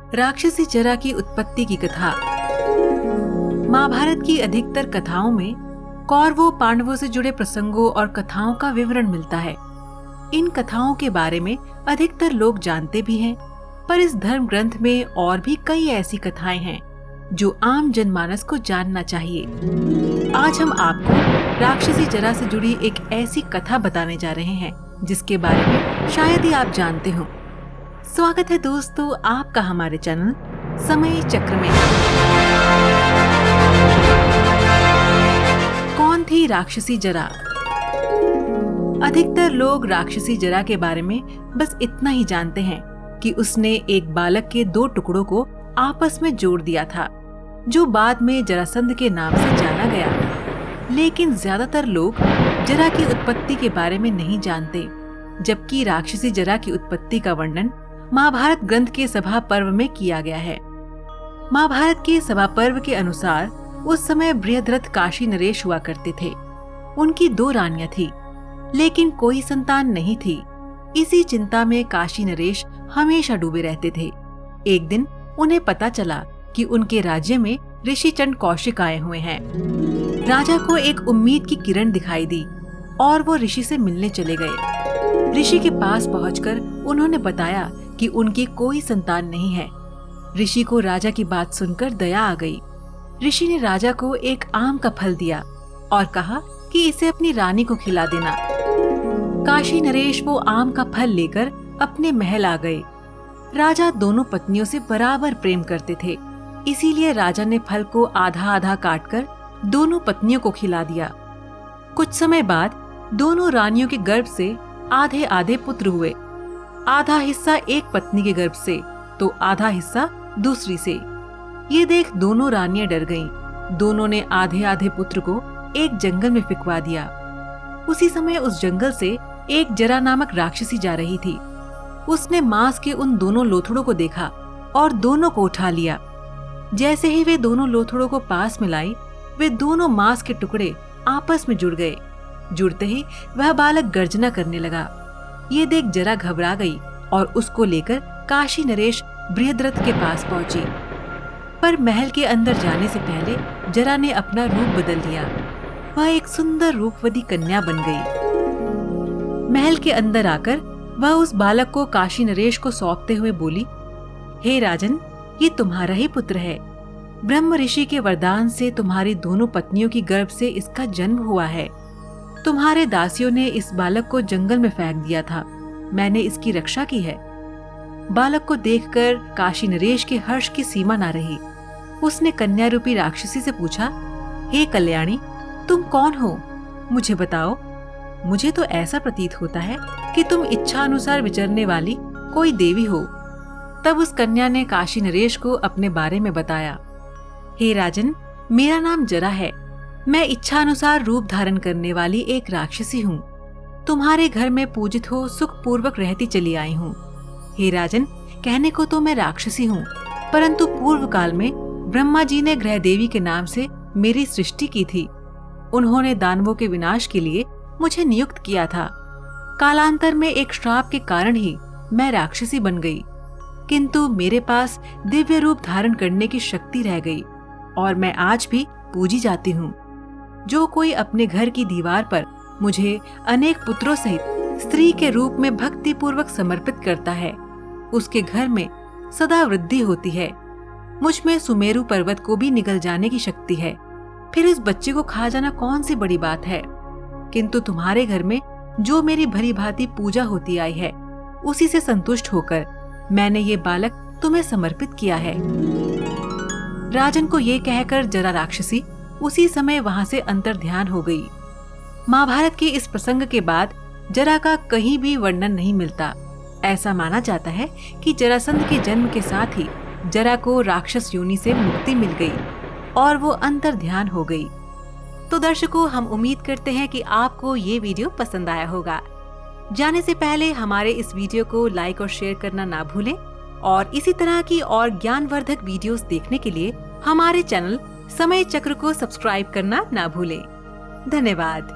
राक्षसी जरा की उत्पत्ति की कथा। महाभारत की अधिकतर कथाओं में कौरवों पांडवों से जुड़े प्रसंगों और कथाओं का विवरण मिलता है। इन कथाओं के बारे में अधिकतर लोग जानते भी हैं, पर इस धर्म ग्रंथ में और भी कई ऐसी कथाएं हैं जो आम जनमानस को जानना चाहिए। आज हम आपको राक्षसी जरा से जुड़ी एक ऐसी कथा बताने जा रहे हैं जिसके बारे में शायद ही आप जानते हो। स्वागत है दोस्तों आपका हमारे चैनल समय चक्र में। कौन थी राक्षसी जरा? अधिकतर लोग राक्षसी जरा के बारे में बस इतना ही जानते हैं कि उसने एक बालक के 2 टुकड़ों को आपस में जोड़ दिया था, जो बाद में जरासंध के नाम से जाना गया। लेकिन ज्यादातर लोग जरा की उत्पत्ति के बारे में नहीं जानते, जबकि राक्षसी जरा की उत्पत्ति का वर्णन महाभारत ग्रंथ के सभा पर्व में किया गया है। महाभारत के सभा पर्व के अनुसार उस समय बृहद्रथ काशी नरेश हुआ करते थे। उनकी 2 रानियां थी, लेकिन कोई संतान नहीं थी। इसी चिंता में काशी नरेश हमेशा डूबे रहते थे। एक दिन उन्हें पता चला कि उनके राज्य में ऋषि चंड कौशिक आए हुए हैं। राजा को एक उम्मीद की किरण दिखाई दी और वो ऋषि से मिलने चले गए। ऋषि के पास पहुंचकर उन्होंने बताया कि उनकी कोई संतान नहीं है। ऋषि को राजा की बात सुनकर दया आ गई। ऋषि ने राजा को एक आम का फल दिया और कहा कि इसे अपनी रानी को खिला देना। काशी नरेश वो आम का फल लेकर अपने महल आ गए। राजा दोनों पत्नियों से बराबर प्रेम करते थे, इसीलिए राजा ने फल को आधा आधा काटकर दोनों पत्नियों को खिला दिया। कुछ समय बाद दोनों रानियों के गर्भ से आधे आधे पुत्र हुए। आधा हिस्सा एक पत्नी के गर्भ से तो आधा हिस्सा दूसरी से। ये देख दोनों रानियां डर गईं। दोनों ने आधे आधे पुत्र को एक जंगल में फिकवा दिया। उसी समय उस जंगल से एक जरा नामक राक्षसी जा रही थी। उसने मांस के उन दोनों लोथड़ों को देखा और दोनों को उठा लिया। जैसे ही वे दोनों लोथड़ों को पास में लाई, वे दोनों मांस के टुकड़े आपस में जुड़ गए। जुड़ते ही वह बालक गर्जना करने लगा। ये देख जरा घबरा गई और उसको लेकर काशी नरेश बृहद्रथ के पास पहुंची। पर महल के अंदर जाने से पहले जरा ने अपना रूप बदल लिया। वह एक सुंदर रूपवती कन्या बन गई। महल के अंदर आकर वह उस बालक को काशी नरेश को सौंपते हुए बोली, हे राजन, ये तुम्हारा ही पुत्र है। ब्रह्म ऋषि के वरदान से तुम्हारी दोनों पत्नियों की गर्भ से इसका जन्म हुआ है। तुम्हारे दासियों ने इस बालक को जंगल में फेंक दिया था। मैंने इसकी रक्षा की है। बालक को देखकर काशी नरेश के हर्ष की सीमा न रही। उसने कन्या रूपी राक्षसी से पूछा, हे कल्याणी, तुम कौन हो? मुझे बताओ। मुझे तो ऐसा प्रतीत होता है कि तुम इच्छा अनुसार विचरने वाली कोई देवी हो। तब उस कन्या ने काशी नरेश को अपने बारे में बताया। हे राजन, मेरा नाम जरा है। मैं इच्छा अनुसार रूप धारण करने वाली एक राक्षसी हूँ। तुम्हारे घर में पूजित हो सुख पूर्वक रहती चली आई हूँ। हे राजन, कहने को तो मैं राक्षसी हूँ, परंतु पूर्व काल में ब्रह्मा जी ने ग्रह देवी के नाम से मेरी सृष्टि की थी। उन्होंने दानवों के विनाश के लिए मुझे नियुक्त किया था। कालांतर में एक श्राप के कारण ही मैं राक्षसी बन गई, किंतु मेरे पास दिव्य रूप धारण करने की शक्ति रह गई और मैं आज भी पूजी जाती हूँ। जो कोई अपने घर की दीवार पर मुझे अनेक पुत्रों सहित स्त्री के रूप में भक्ति पूर्वक समर्पित करता है, उसके घर में सदा वृद्धि होती है। मुझ में सुमेरु पर्वत को भी निगल जाने की शक्ति है। फिर इस बच्चे को खा जाना कौन सी बड़ी बात है। किंतु तुम्हारे घर में जो मेरी भली भांति पूजा होती आई है, उसी से संतुष्ट होकर मैंने ये बालक तुम्हें समर्पित किया है। राजन को ये कहकर जरा राक्षसी उसी समय वहां से अंतर्ध्यान हो गई। महाभारत के इस प्रसंग के बाद जरा का कहीं भी वर्णन नहीं मिलता। ऐसा माना जाता है कि जरासंध के जन्म के साथ ही जरा को राक्षस योनि से मुक्ति मिल गई और वो अंतर्ध्यान हो गई। तो दर्शकों, हम उम्मीद करते हैं कि आपको ये वीडियो पसंद आया होगा। जाने से पहले हमारे इस वीडियो को लाइक और शेयर करना ना भूलें और इसी तरह की और ज्ञानवर्धक वीडियोस देखने के लिए हमारे चैनल समय चक्र को सब्सक्राइब करना ना भूलें। धन्यवाद।